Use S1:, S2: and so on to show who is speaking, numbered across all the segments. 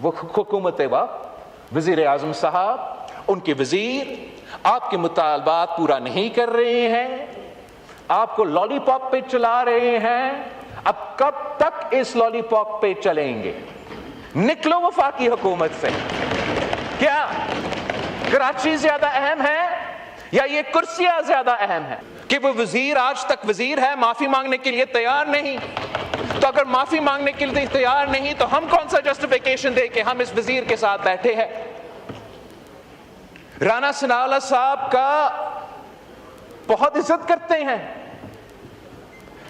S1: وہ حکومت وقت وزیر اعظم صاحب، ان کے وزیر آپ کے مطالبات پورا نہیں کر رہے ہیں، آپ کو لالی پاپ پہ چلا رہے ہیں. اب کب تک اس لالی پاپ پہ چلیں گے؟ نکلو وفاقی حکومت سے. کیا کراچی زیادہ اہم ہے یا یہ کرسیاں زیادہ اہم ہیں؟ کہ وہ وزیر آج تک وزیر ہے، معافی مانگنے کے لیے تیار نہیں. تو اگر معافی مانگنے کے لیے تیار نہیں تو ہم کون سا جسٹیفیکیشن دے کہ ہم اس وزیر کے ساتھ بیٹھے ہیں؟ رانا ثناءاللہ صاحب کا بہت عزت کرتے ہیں.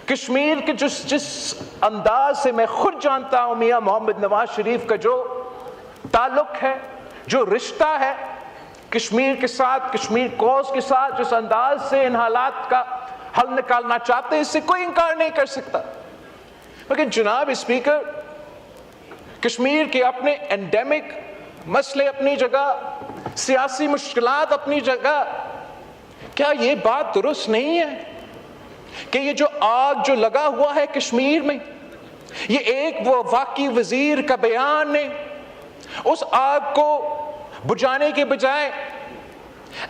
S1: کشمیر کے جس انداز سے میں خود جانتا ہوں میاں محمد نواز شریف کا جو تعلق ہے، جو رشتہ ہے کشمیر کے ساتھ، کشمیر کوز کے ساتھ، جس انداز سے ان حالات کا حل نکالنا چاہتے ہیں، اس سے کوئی انکار نہیں کر سکتا. لیکن جناب اسپیکر، کشمیر کے اپنے انڈیمک مسئلے اپنی جگہ، سیاسی مشکلات اپنی جگہ، کیا یہ بات درست نہیں ہے کہ یہ جو آگ جو لگا ہوا ہے کشمیر میں، یہ ایک وہ وفاقی وزیر کا بیان نے اس آگ کو بجھانے کے بجائے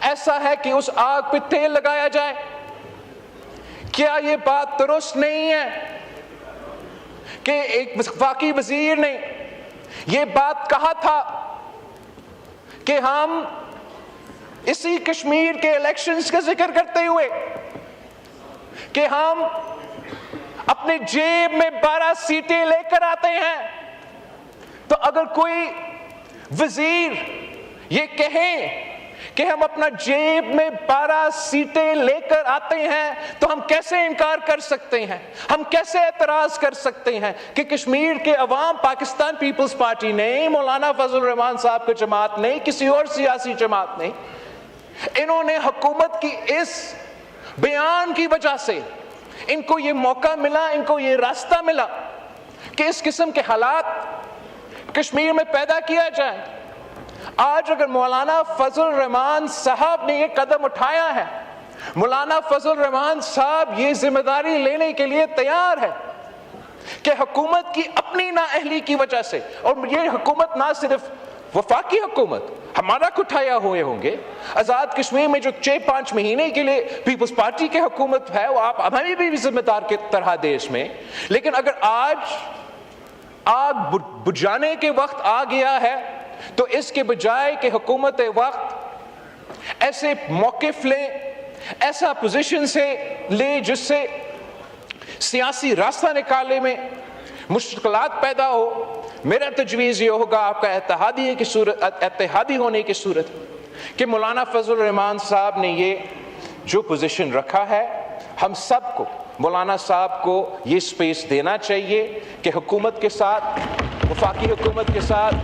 S1: ایسا ہے کہ اس آگ پہ تیل لگایا جائے؟ کیا یہ بات درست نہیں ہے کہ ایک وفاقی وزیر نے یہ بات کہا تھا کہ ہم اسی کشمیر کے الیکشنز کا ذکر کرتے ہوئے کہ ہم اپنے جیب میں 12 سیٹیں لے کر آتے ہیں؟ تو اگر کوئی وزیر یہ کہیں کہ ہم اپنا جیب میں 12 سیٹیں لے کر آتے ہیں تو ہم کیسے انکار کر سکتے ہیں؟ ہم کیسے اعتراض کر سکتے ہیں کہ کشمیر کے عوام، پاکستان پیپلز پارٹی نہیں، مولانا فضل الرحمان صاحب کی جماعت نہیں، کسی اور سیاسی جماعت نہیں، انہوں نے حکومت کی اس بیان کی وجہ سے ان کو یہ موقع ملا، ان کو یہ راستہ ملا کہ اس قسم کے حالات کشمیر میں پیدا کیا جائے. آج اگر مولانا فضل الرحمان صاحب نے یہ قدم اٹھایا ہے، مولانا فضل الرحمان صاحب یہ ذمہ داری لینے کے لیے تیار ہے کہ حکومت کی اپنی نااہلی کی وجہ سے، اور یہ حکومت نہ صرف وفاقی حکومت ہمارا اٹھایا ہوئے ہوں گے، آزاد کشمیر میں جو 6-5 مہینے کے لیے پیپلز پارٹی کی حکومت ہے وہ آپ ہمیں بھی ذمہ دار کی طرح دے اس میں. لیکن اگر آج آگ بجھانے کے وقت آ گیا ہے تو اس کے بجائے کہ حکومت وقت ایسے موقف لیں، ایسا پوزیشن سے لے جس سے سیاسی راستہ نکالنے میں مشکلات پیدا ہو، میرا تجویز یہ ہوگا آپ کا اتحادی ہونے کی صورت کہ مولانا فضل الرحمان صاحب نے یہ جو پوزیشن رکھا ہے، ہم سب کو مولانا صاحب کو یہ سپیس دینا چاہیے کہ حکومت کے ساتھ، وفاقی حکومت کے ساتھ،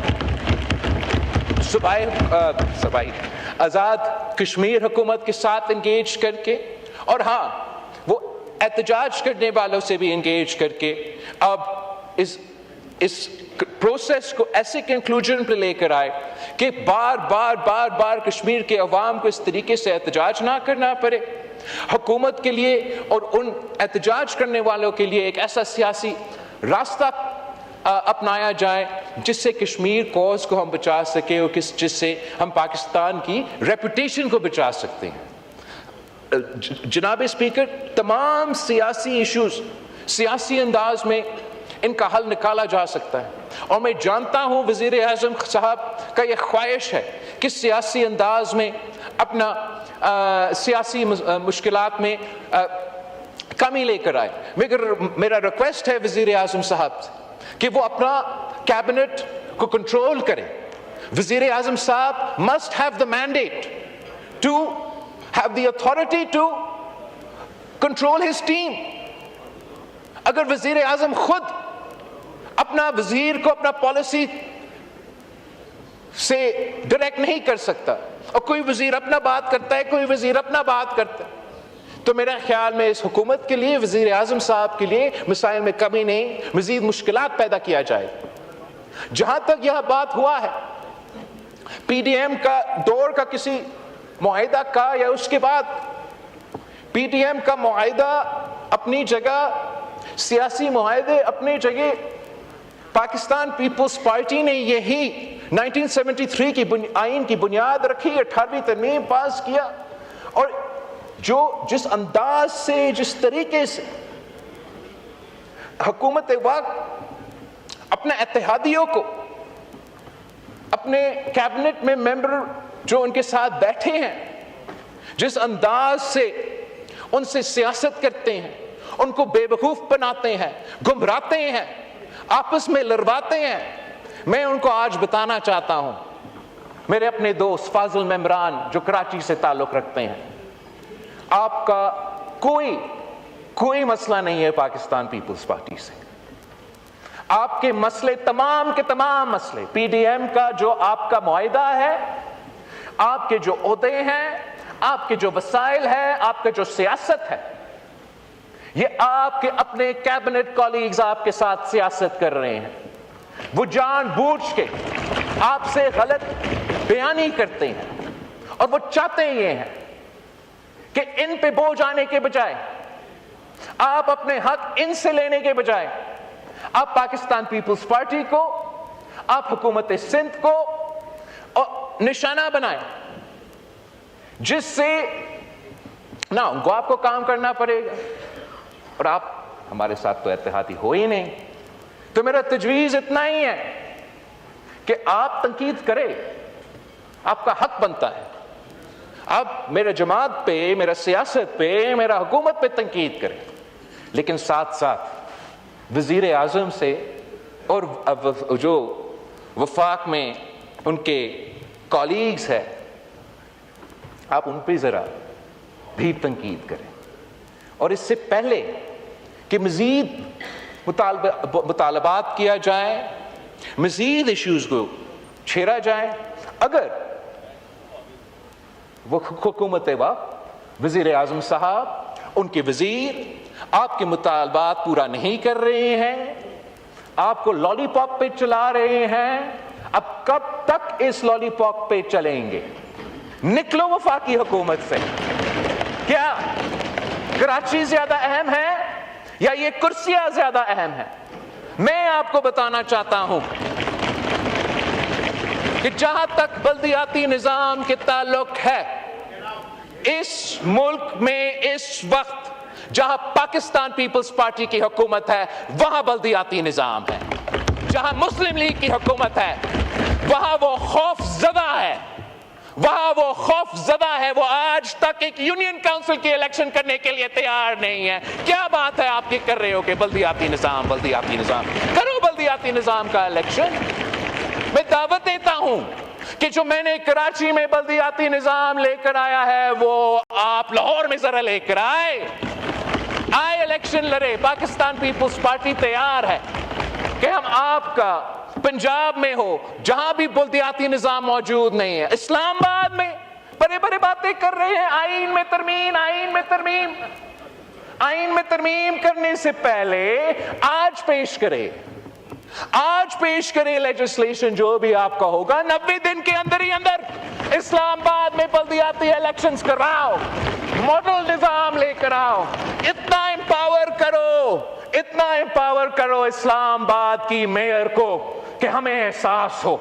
S1: صوبائی آزاد کشمیر حکومت کے ساتھ انگیج کر کے، اور ہاں وہ احتجاج کرنے والوں سے بھی انگیج کر کے اب اس پروسیس کو ایسے کنکلوژن پہ لے کر آئے کہ بار کشمیر کے عوام کو اس طریقے سے احتجاج نہ کرنا پڑے. حکومت کے لیے اور ان احتجاج کرنے والوں کے لیے ایک ایسا سیاسی راستہ اپنایا جائے جس سے کشمیر کوز کو ہم بچا سکیں اور جس سے ہم پاکستان کی ریپوٹیشن کو بچا سکتے ہیں. جناب اسپیکر، تمام سیاسی ایشوز سیاسی انداز میں ان کا حل نکالا جا سکتا ہے، اور میں جانتا ہوں وزیر اعظم صاحب کا یہ خواہش ہے کہ سیاسی انداز میں اپنا سیاسی مشکلات میں کمی لے کر آئے. مگر میرا ریکویسٹ ہے وزیر اعظم صاحب سے کہ وہ اپنا کیبنٹ کو کنٹرول کریں. وزیر اعظم صاحب must have the mandate to have the authority to control his team. اگر وزیر اعظم خود اپنا وزیر کو اپنا پالیسی سے ڈائریکٹ نہیں کر سکتا اور کوئی وزیر اپنا بات کرتا ہے، کوئی وزیر اپنا بات کرتا ہے، تو میرا خیال میں اس حکومت کے لیے، وزیر اعظم صاحب کے لیے مسائل میں کمی نہیں، مزید مشکلات پیدا کیا جائے. جہاں تک یہ بات ہوا ہے پی ڈی ایم کا دور کا کسی معاہدہ کا یا اس کے بعد، پی ڈی ایم کا معاہدہ اپنی جگہ، سیاسی معاہدے اپنی جگہ، پاکستان پیپلز پارٹی نے یہی 1973 کی آئین کی بنیاد رکھی, 18ویں ترمیم پاس کیا, اور جس انداز سے, جس طریقے سے حکومت وقت اپنے اتحادیوں کو, اپنے کیبنٹ میں ممبر جو ان کے ساتھ بیٹھے ہیں, جس انداز سے ان سے سیاست کرتے ہیں, ان کو بے وقوف بناتے ہیں, گمراہتے ہیں, آپس میں لڑواتے ہیں, میں ان کو آج بتانا چاہتا ہوں, میرے اپنے دوست فاضل ممبران جو کراچی سے تعلق رکھتے ہیں, آپ کا کوئی مسئلہ نہیں ہے پاکستان پیپلز پارٹی سے. آپ کے مسئلے, تمام کے تمام مسئلے, پی ڈی ایم کا جو آپ کا معاہدہ ہے, آپ کے جو عہدے ہیں, آپ کے جو وسائل ہیں, آپ کا جو سیاست ہے, یہ آپ کے اپنے کیبنٹ کولیگز آپ کے ساتھ سیاست کر رہے ہیں. وہ جان بوجھ کے آپ سے غلط بیانی کرتے ہیں, اور وہ چاہتے یہ ہیں کہ ان پہ بوجھ آنے کے بجائے, آپ اپنے حق ان سے لینے کے بجائے, آپ پاکستان پیپلز پارٹی کو, آپ حکومت سندھ کو نشانہ بنائیں, جس سے نہ ان کو آپ کو کام کرنا پڑے گا, اور آپ ہمارے ساتھ تو اتحادی ہو ہی نہیں. تو میرا تجویز اتنا ہی ہے کہ آپ تنقید کریں, آپ کا حق بنتا ہے. آپ میرے جماعت پہ, میرا سیاست پہ, میرا حکومت پہ تنقید کریں, لیکن ساتھ ساتھ وزیر اعظم سے اور جو وفاق میں ان کے کولیگز ہیں, آپ ان پہ ذرا بھی تنقید کریں. اور اس سے پہلے کہ مزید مطالبات کیا جائے, مزید ایشوز کو چھیڑا جائے, اگر وہ حکومت وقت, وزیر اعظم صاحب, ان کے وزیر آپ کے مطالبات پورا نہیں کر رہے ہیں, آپ کو لالی پاپ پہ چلا رہے ہیں, اب کب تک اس لالی پاپ پہ چلیں گے؟ نکلو وفاقی حکومت سے. کیا کراچی زیادہ اہم ہے یا یہ کرسیاں زیادہ اہم ہیں؟ میں آپ کو بتانا چاہتا ہوں کہ جہاں تک بلدیاتی نظام کے تعلق ہے, اس ملک میں اس وقت جہاں پاکستان پیپلز پارٹی کی حکومت ہے وہاں بلدیاتی نظام ہے. جہاں مسلم لیگ کی حکومت ہے وہاں وہ خوف زدہ ہے, وہاں وہ خوف زدہ ہے. وہ آج تک ایک یونین کاؤنسل کی الیکشن کرنے کے لیے تیار نہیں ہے. کیا بات ہے آپ یہ کر رہے ہو کہ بلدیاتی نظام کرو, بلدیاتی نظام کا الیکشن. میں دعوت دیتا ہوں کہ جو میں نے کراچی میں بلدیاتی نظام لے کر آیا ہے وہ آپ لاہور میں ذرا لے کر آئے الیکشن لڑے. پاکستان پیپلز پارٹی تیار ہے کہ ہم آپ کا پنجاب میں ہو جہاں بھی بلدیاتی نظام موجود نہیں ہے, اسلام آباد میں بڑے بڑے باتیں کر رہے ہیں, آئین میں ترمیم کرنے سے پہلے آج پیش کرے لیجسلیشن جو بھی آپ کا ہوگا, 90 دن کے اندر ہی اندر اسلام آباد میں بلدیاتی الیکشنز کرواؤ, ماڈل نظام لے کر آؤ. اتنا امپاور کرو اسلام آباد کی میئر کو کہ ہمیں احساس ہو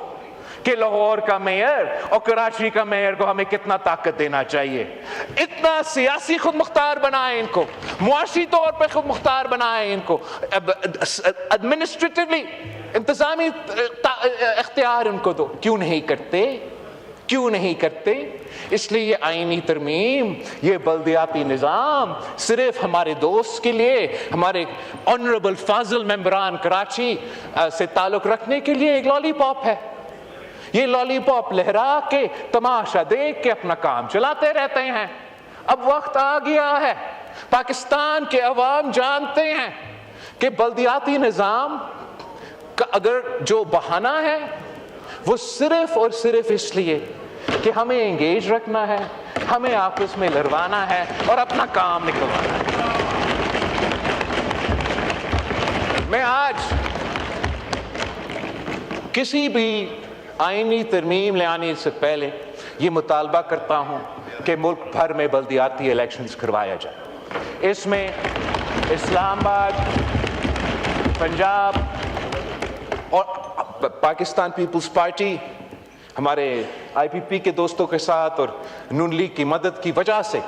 S1: کہ لاہور کا میئر اور کراچی کا میئر کو ہمیں کتنا طاقت دینا چاہیے. اتنا سیاسی خود مختار بنائیں ان کو, معاشی طور پہ خود مختار بنائیں ان کو, ایڈمنسٹریٹولی انتظامی اختیار ان کو دو. کیوں نہیں کرتے؟ اس لیے یہ آئینی ترمیم, یہ بلدیاتی نظام صرف ہمارے دوست کے لیے, ہمارے آنریبل فاضل ممبران کراچی سے تعلق رکھنے کے لیے ایک لالی پاپ ہے. یہ لالی پاپ لہرا کے, تماشا دیکھ کے اپنا کام چلاتے رہتے ہیں. اب وقت آ گیا ہے, پاکستان کے عوام جانتے ہیں کہ بلدیاتی نظام کا اگر جو بہانہ ہے وہ صرف اور صرف اس لیے کہ ہمیں انگیج رکھنا ہے, ہمیں آپس میں لڑوانا ہے اور اپنا کام نکلوانا ہے. میں آج کسی بھی آئینی ترمیم لے آنے سے پہلے یہ مطالبہ کرتا ہوں کہ ملک بھر میں بلدیاتی الیکشنز کروایا جائے. اس میں اسلام آباد, پنجاب, اور پاکستان پیپلز پارٹی ہمارے آئی پی پی کے دوستوں کے ساتھ اور نون لیگ کی مدد کی وجہ سے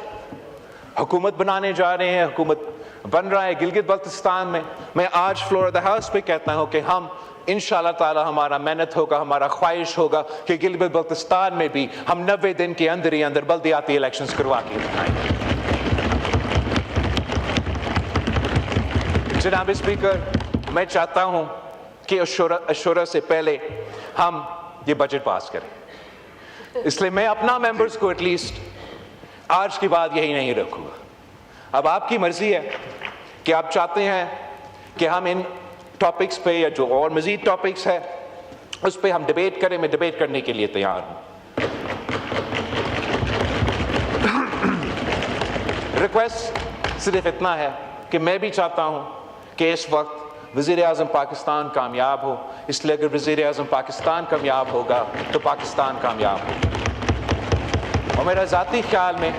S1: حکومت بنانے جا رہے ہیں, حکومت بن رہا ہے گلگت بلتستان میں. میں آج فلور آف دا ہاؤس پہ کہتا ہوں کہ ہم انشاءاللہ تعالی ہمارا محنت ہوگا, ہمارا خواہش ہوگا کہ گلگت بلتستان میں بھی ہم 90 دن کے اندر ہی اندر بلدیاتی الیکشنز کروا کے دکھائیں گے. جناب اسپیکر, میں چاہتا ہوں کہ عشورہ سے پہلے ہم یہ بجٹ پاس کریں, اس لیے میں اپنا ممبرز کو ایٹ لیسٹ آج کی بات یہی نہیں رکھوں گا. اب آپ کی مرضی ہے کہ آپ چاہتے ہیں کہ ہم ان ٹاپکس پہ یا جو اور مزید ٹاپکس ہے اس پہ ہم ڈیبیٹ کریں. میں ڈیبیٹ کرنے کے لیے تیار ہوں. ریکویسٹ صرف اتنا ہے کہ میں بھی چاہتا ہوں کہ اس وقت وزیر اعظم پاکستان کامیاب ہو, اس لیے اگر وزیر اعظم پاکستان کامیاب ہوگا تو پاکستان کامیاب ہوگا. اور میرا ذاتی خیال میں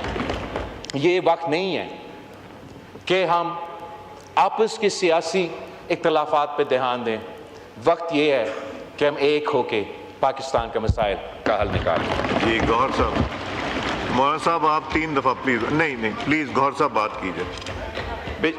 S1: یہ وقت نہیں ہے کہ ہم آپس کے سیاسی اختلافات پہ دھیان دیں. وقت یہ ہے کہ ہم ایک ہو کے پاکستان کے مسائل کا حل نکالیں.
S2: جی گوہر صاحب, مولانا صاحب آپ 3 دفعہ پلیز نہیں پلیز گوہر صاحب بات کیجیے.